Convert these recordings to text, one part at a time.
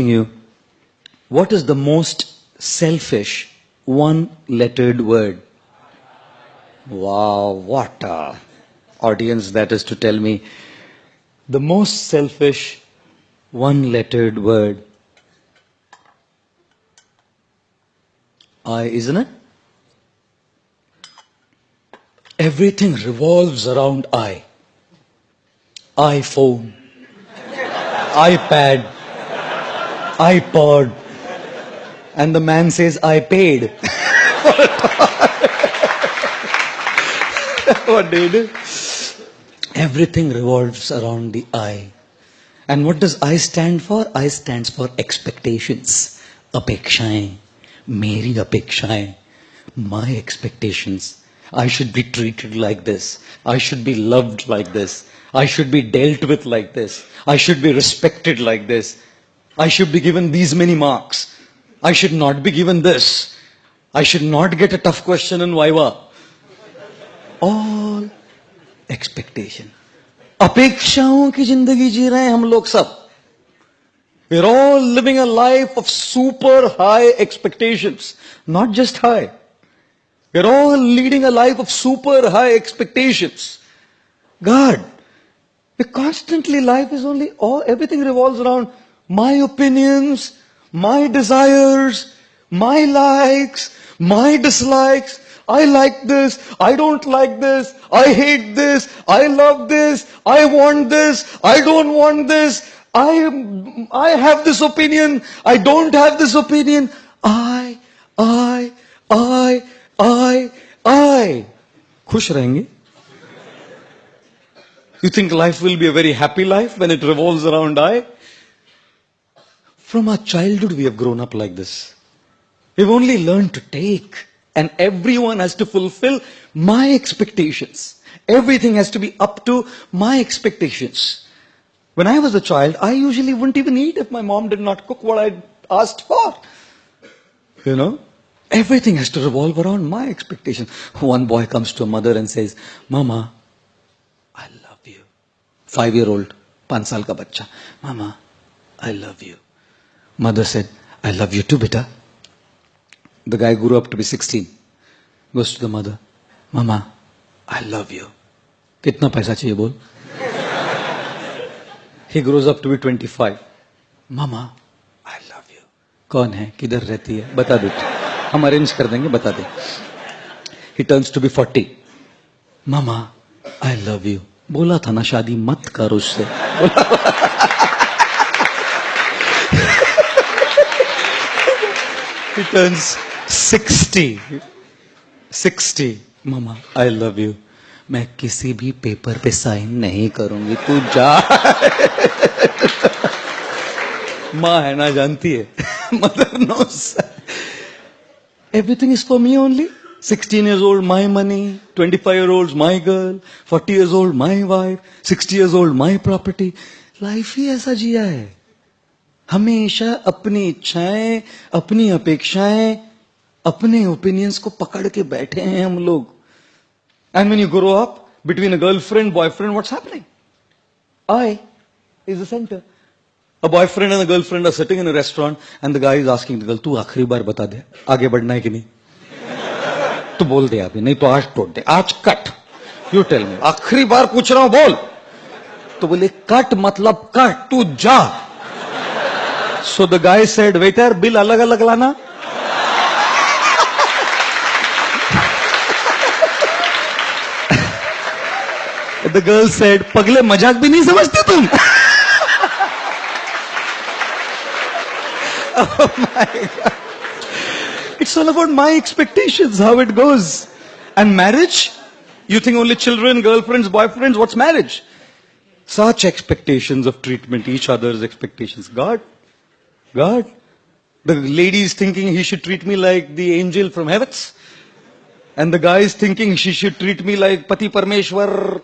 you, what is the most selfish one-lettered word? Wow, what a audience that is to tell me. The most selfish one-lettered word. I, isn't it? Everything revolves around I. iPhone, iPad, iPod, and the man says, I paid. What do you do? Everything revolves around the I. And what does I stand for? I stands for expectations. Apekshaएं, मेरी अपेक्षाएं, my expectations. I should be treated like this. I should be loved like this. I should be dealt with like this. I should be respected like this. I should be given these many marks. I should not be given this. I should not get a tough question in Viva. All expectation. अपेक्षाओं की जिंदगी जी रहे हैं हम लोग सब. We're all living a life of super high expectations. Not just high. We're all leading a life of super high expectations. God, constantly life is only everything revolves around my opinions, my desires, my likes, my dislikes. I like this, I don't like this, I hate this, I love this, I want this, I don't want this, I have this opinion, I don't have this opinion. I. खुश रहेंगे? You think life will be a very happy life when it revolves around I? From our childhood we have grown up like this. We've only learned to take, and everyone has to fulfill my expectations. Everything has to be up to my expectations. When I was a child, I usually wouldn't even eat if my mom did not cook what I asked for. You know? Everything has to revolve around my expectations. One boy comes to a mother and says, Mama, I love you. 5-year-old, 5 साल का बच्चा. Mama, I love you. Mother said, I love you too, beta. The guy grew up to be 16. Goes to the mother, Mama, I love you. कितना पैसा चाहिए बोल? He grows up to be 25. Mama, I love you. कौन है? किधर रहती है? बता दो. हम अरेंज कर देंगे, बता दे. He turns to be 40. Mama, I love you. बोला था ना शादी मत कर उससे. He turns 60. 60. Mama, I love you. मैं किसी भी पेपर पे साइन नहीं करूंगी, तू जा. माँ है ना, जानती है. Mother knows. Everything is for me only. 16 years old, my money. 25-year-olds, my girl. 40 years old, my wife. 60 years old, my property. Life ही ऐसा जिया है. हमेशा अपनी इच्छाएं, अपनी अपेक्षाएं, अपने ओपिनियंस को पकड़ के बैठे हैं हम लोग. And when you grow up, between a girlfriend, boyfriend, what's happening? I is the center. A boyfriend and a girlfriend are sitting in a restaurant and the guy is asking the girl, तू आखिरी बार बता दे, आगे बढ़ना है कि नहीं? तू बोल दे अभी, नहीं तो आज तोड़ दे, आज कट. You tell me, आखिरी बार पूछ रहा हूं, बोल. तो बोले कट मतलब कट, तू जा. So the guy said, waiter, bill अलग अलग लाना. The girl said, पगले मजाक भी नहीं समझते तुम? Oh my God. It's all about my expectations, how it goes. And marriage? You think only children, girlfriends, boyfriends, what's marriage? Such expectations of treatment, each other's expectations. God. The lady is thinking he should treat me like the angel from heavens. And the guy is thinking she should treat me like Pati Parmeshwar,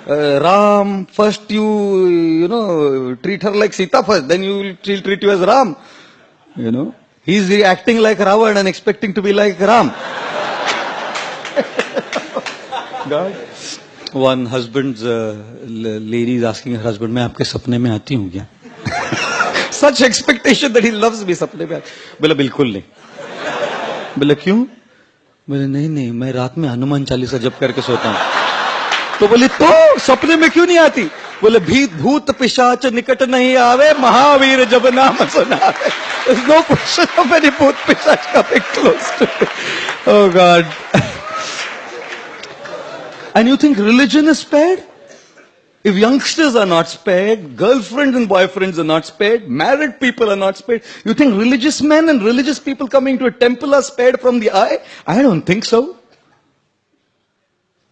Ram. First you treat her like Sita first, then she'll treat you as Ram. You know, he's acting like Ravan and expecting to be like Ram. God. One husband's lady is asking her husband, मैं आपके सपने में आती हूँ क्या? such expectation that he loves me. सपने में बोला बिल्कुल नहीं. बोला क्यों? बोले नहीं नहीं मैं रात में हनुमान चालीसा जप करके सोता हूं. तो बोले तो सपने में क्यों नहीं आती? बोले भूत पिशाच निकट नहीं आवे महावीर जब नाम सुनावे. There's no question of any भूत पिशाच coming close to me. Oh God. And you think religion is spared? If youngsters are not spared, girlfriends and boyfriends are not spared, married people are not spared, you think religious men and religious people coming to a temple are spared from the eye? I don't think so.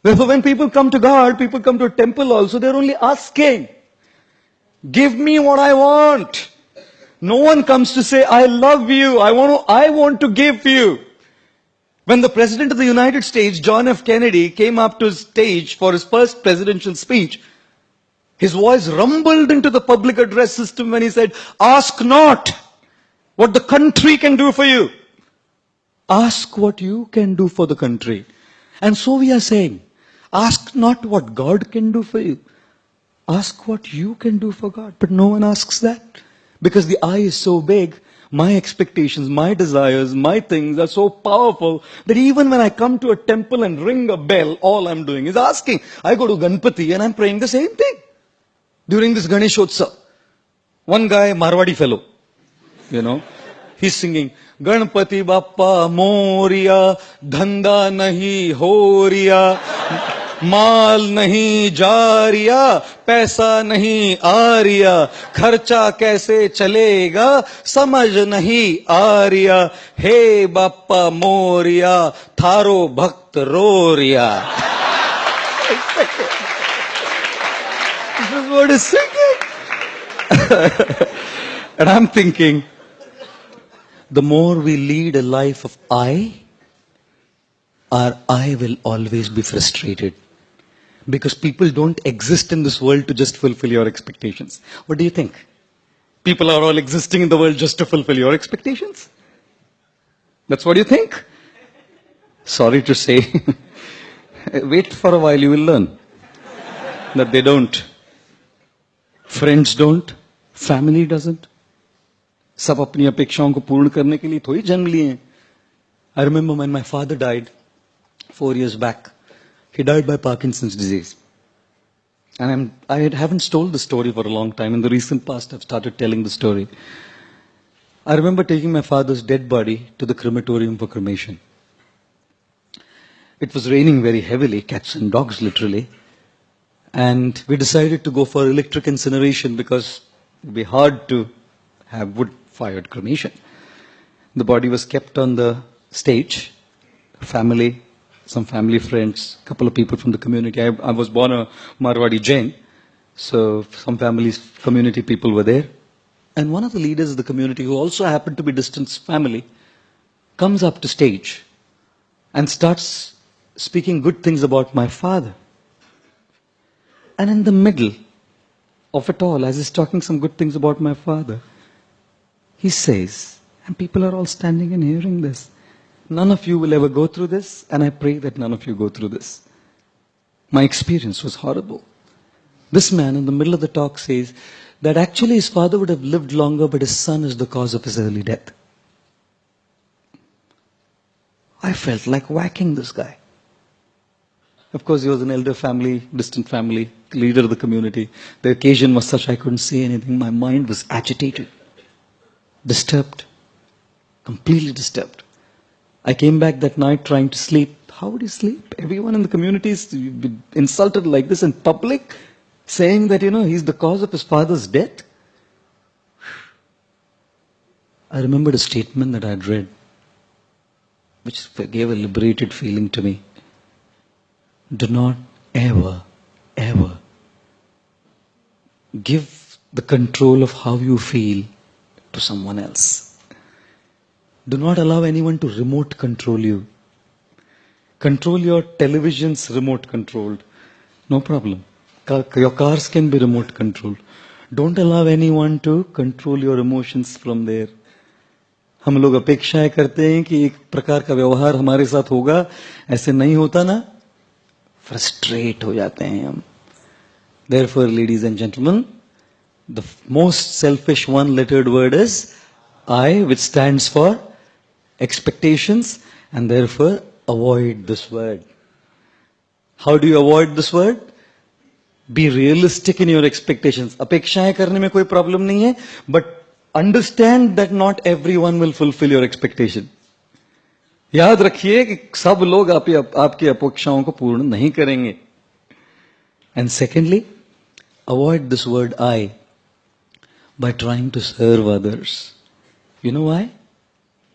Therefore, when people come to God, people come to a temple also, they're only asking, give me what I want. No one comes to say, I love you, I want to give you. When the President of the United States, John F. Kennedy, came up to his stage for his first presidential speech, his voice rumbled into the public address system when he said, ask not what the country can do for you. Ask what you can do for the country. And so we are saying, ask not what God can do for you. Ask what you can do for God. But no one asks that. Because the eye is so big, my expectations, my desires, my things are so powerful that even when I come to a temple and ring a bell, all I'm doing is asking. I go to Ganpati and I'm praying the same thing. During this Ganeshotsav, one guy, Marwadi fellow, he's singing, Ganpati Bappa Moria, Dhanda Nahi Horia, Mal Nahi Jariya, Paisa Nahi Ariya, Kharcha Kaise Chalega, Samajh Nahi Ariya, Hey Bappa Moria, Tharo Bhakt Roria. This is what is singing. And I'm thinking, the more we lead a life of I, our I will always be frustrated. Because people don't exist in this world to just fulfill your expectations. What do you think? People are all existing in the world just to fulfill your expectations? That's what you think? Sorry to say. Wait for a while, you will learn that they don't. Friends don't. Family doesn't. सब अपनी अपेक्षाओं को पूर्ण करने के लिए थोड़ी जन्म लिए हैं. I remember when my father died 4 years back. He died by Parkinson's disease. And I haven't told the story for a long time. In the recent past, I've started telling the story. I remember taking my father's dead body to the crematorium for cremation. It was raining very heavily, cats and dogs literally. And we decided to go for electric incineration because it would be hard to have wood-fired cremation. The body was kept on the stage. Family, some family friends, a couple of people from the community. I was born a Marwadi Jain, so some community people were there. And one of the leaders of the community, who also happened to be distant family, comes up to stage and starts speaking good things about my father. And in the middle of it all, as he's talking some good things about my father, he says, and people are all standing and hearing this, none of you will ever go through this, and I pray that none of you go through this. My experience was horrible. This man in the middle of the talk says that actually his father would have lived longer, but his son is the cause of his early death. I felt like whacking this guy. Of course, he was an elder family, distant family, leader of the community. The occasion was such I couldn't say anything. My mind was agitated, disturbed, completely disturbed. I came back that night trying to sleep. How would you sleep? Everyone in the community is insulted like this in public, saying that, he's the cause of his father's death. I remembered a statement that I had read, which gave a liberated feeling to me. Do not ever, ever give the control of how you feel to someone else. Do not allow anyone to remote control you. Control your televisions remote controlled. No problem. Your cars can be remote controlled. Don't allow anyone to control your emotions from there. हम लोग अपेक्षाएं करते हैं कि एक प्रकार का व्यवहार हमारे साथ होगा, ऐसे नहीं होता ना, फ्रस्ट्रेट हो जाते हैं हम. Therefore, ladies and gentlemen, The most selfish one-lettered word is I, which stands for expectations, and therefore avoid this word. How do you avoid this word? Be realistic in your expectations. अपेक्षाएं करने में कोई problem नहीं है, but understand that not everyone will fulfill your expectation. याद रखिए कि सब लोग आपकी अपेक्षाओं को पूर्ण नहीं करेंगे. And secondly, avoid this word I by trying to serve others. You know why?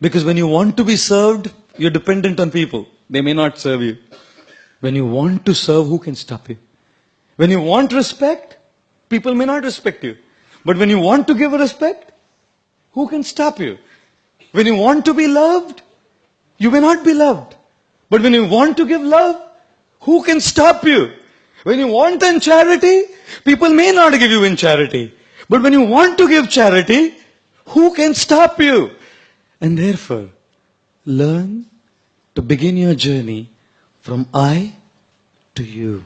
Because when you want to be served, you're dependent on people. They may not serve you. When you want to serve, who can stop you? When you want respect, people may not respect you. But when you want to give respect, who can stop you? When you want to be loved, you may not be loved. But when you want to give love, who can stop you? When you want in charity, people may not give you in charity. But when you want to give charity, who can stop you? And therefore, learn to begin your journey from I to you.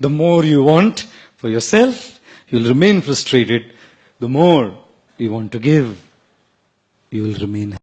The more you want for yourself, you'll remain frustrated. The more you want to give, you will remain